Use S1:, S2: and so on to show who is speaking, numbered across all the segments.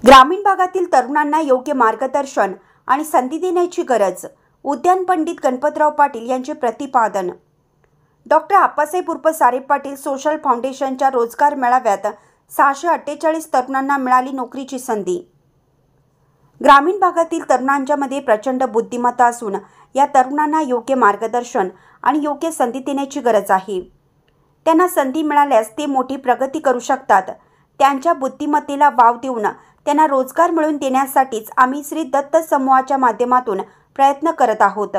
S1: ग्रामीण भागातील तरुणांना योग्य मार्गदर्शन आणि संधी देण्याची गरज, उद्यान पंडित गणपतराव पाटील यांचे प्रतिपादन। डॉक्टर आप्पासाहेब उर्फ सारे पाटील सोशल फाउंडेशनच्या रोजगार मेळाव्यात 648 तरुणांना मिळाली नोकरीची संधी। ग्रामीण भागातील तरुणांच्यामध्ये प्रचंड बुद्धिमत्ता असून या तरुणांना योग्य मार्गदर्शन आणि योग्य संधी देण्याची गरज आहे। त्यांना संधी मिळाल्यास ते मोठी प्रगती करू शकतात। त्यांच्या बुद्धिमत्तेला वाव देऊन त्यांना रोजगार मिळवून देण्यासाठीच आम्ही श्री दत्त समूहाच्या माध्यमातून प्रयत्न करत आहोत।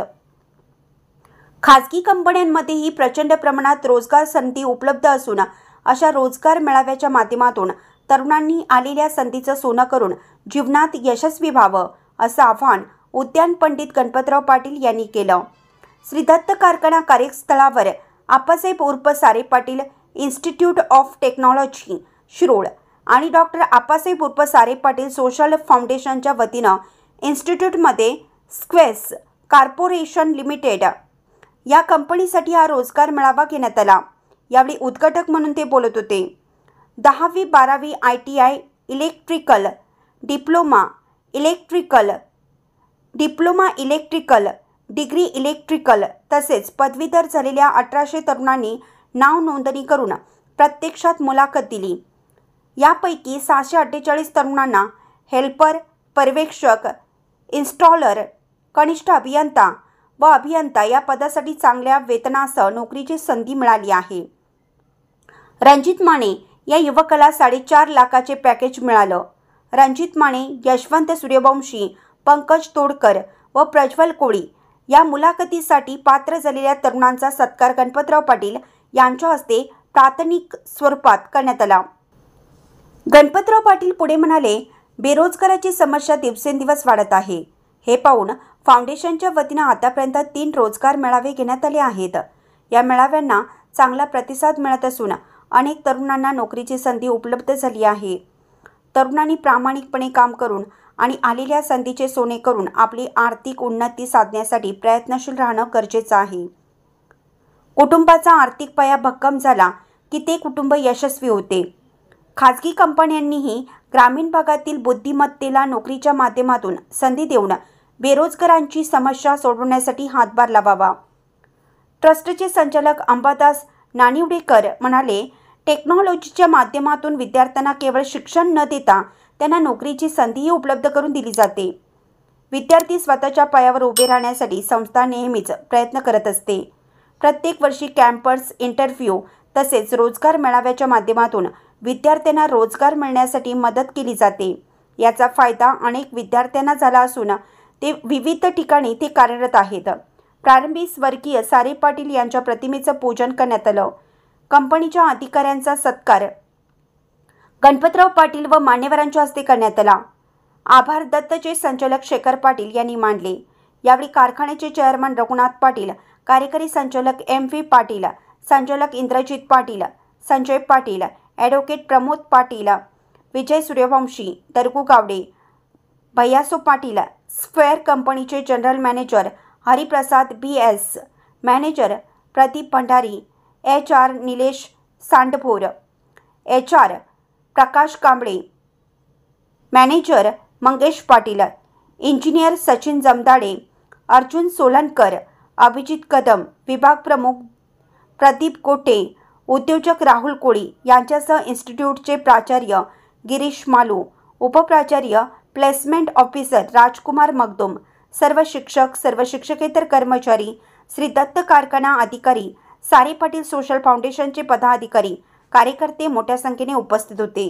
S1: खाजगी कंपन्यांमध्येही प्रचंड प्रमाणात रोजगार संधी उपलब्ध असून अशा रोजगार मेळाव्याच्या माध्यमातून तरुणांनी आलेल्या संधीचं सोनं करून जीवनात यशस्वी व्हावं असं आवाहन उद्यान पंडित गणपतराव पाटील यांनी केलं। श्री दत्त कारखाना कार्यस्थळावर आप्पासाहेब उर्फ सारे Patil institute of technology Shirol आणि डॉक्टर आप्पासाहेब उर्फ सारे पाटील सोशल फाउंडेशनच्या वतीनं इन्स्टिट्यूटमध्ये स्क्वेस कॉर्पोरेशन लिमिटेड या कंपनीसाठी हा रोजगार मेळावा घेण्यात आला। यावेळी उद्घाटक म्हणून ते बोलत होते। 10वी 12वी ITI electrical diploma electrical degree electrical तसेच पदवीधर झालेल्या 1800 तरुणांनी नाव नोंदणी करून प्रत्यक्षात मुलाखत दिली। यापैकी 648 तरुणांना हेल्पर, पर्यवेक्षक, इन्स्टॉलर, कनिष्ठ अभियंता व अभियंता या पदासाठी चांगल्या वेतनासह नोकरीची संधी मिळाली आहे। रणजित माने या युवकाला 4.5 लाखाचे पॅकेज मिळालं। रणजित माने, यशवंत सूर्यवंशी, पंकज तोडकर व प्रज्वल कोळी या मुलाखतीसाठी पात्र झालेल्या तरुणांचा सत्कार गणपतराव पाटील यांच्या हस्ते प्रातिनिधिक स्वरूपात करण्यात आला। गणपतराव पाटील पुढे म्हणाले, बेरोजगाराची समस्या दिवसेंदिवस वाढत आहे। हे पाहून फाउंडेशनच्या वतीनं आतापर्यंत 3 रोजगार मेळावे घेण्यात आले आहेत। या मेळाव्यांना चांगला प्रतिसाद मिळत असून अनेक तरुणांना नोकरीची संधी उपलब्ध झाली आहे। तरुणांनी प्रामाणिकपणे काम करून आणि आलेल्या संधीचे सोने करून आपली आर्थिक उन्नती साधण्यासाठी प्रयत्नशील राहणं गरजेचं आहे। कुटुंबाचा आर्थिक पाया भक्कम झाला की ते कुटुंब यशस्वी होते। खाजगी कंपन्यांनीही ग्रामीण भागातील बुद्धिमत्तेला नोकरीच्या माध्यमातून संधी देऊन बेरोजगारांची समस्या सोडवण्यासाठी हातभार लावावा। ट्रस्टचे संचालक अंबादास नानिवडेकर म्हणाले, टेक्नॉलॉजीच्या माध्यमातून विद्यार्थ्यांना केवळ शिक्षण न देता त्यांना नोकरीची संधीही उपलब्ध करून दिली जाते। विद्यार्थी स्वतःच्या पायावर उभे राहण्यासाठी संस्था नेहमीच प्रयत्न करत असते। प्रत्येक वर्षी कॅम्पस, इंटरव्ह्यू तसेच रोजगार मेळाव्याच्या माध्यमातून विद्यार्थ्यांना रोजगार मिळण्यासाठी मदत केली जाते। याचा फायदा अनेक विद्यार्थ्यांना झाला असून ते विविध ठिकाणी ते कार्यरत आहेत। प्रारंभी स्वर्गीय सारे पाटील यांच्या प्रतिमेचं पूजन करण्यात आलं। कंपनीच्या अधिकाऱ्यांचा सत्कार गणपतराव पाटील व मान्यवरांच्या हस्ते करण्यात आला। आभार दत्तचे संचालक शेखर पाटील यांनी मानले। यावेळी कारखान्याचे चेअरमन रघुनाथ पाटील, कार्यकारी संचालक MV पाटील, संचालक इंद्रजित पाटील, संजय पाटील, ॲडव्होकेट प्रमोद पाटील, विजय सूर्यवंशी, दरगू गावडे, भैयासो पाटील, स्क्वेअर कंपनीचे general manager Hariprasad BS, manager Pradeep Bhandari, HR Nilesh Sandbhor, HR प्रकाश कांबळे, मॅनेजर मंगेश पाटील, इंजिनियर सचिन जमदाडे, अर्जुन सोलनकर, अभिजित कदम, विभाग प्रमुख प्रदीप गोटे, उद्योजक राहुल कोळी यांच्यासह इन्स्टिट्यूटचे प्राचार्य गिरीश मालू, उपप्राचार्य प्लेसमेंट ऑफिसर राजकुमार मगदुम, सर्व शिक्षक, सर्व शिक्षकेतर कर्मचारी, श्री दत्त कारखाना अधिकारी, सारे पाटील सोशल फाउंडेशनचे पदाधिकारी, कार्यकर्ते मोठ्या संख्येने उपस्थित होते।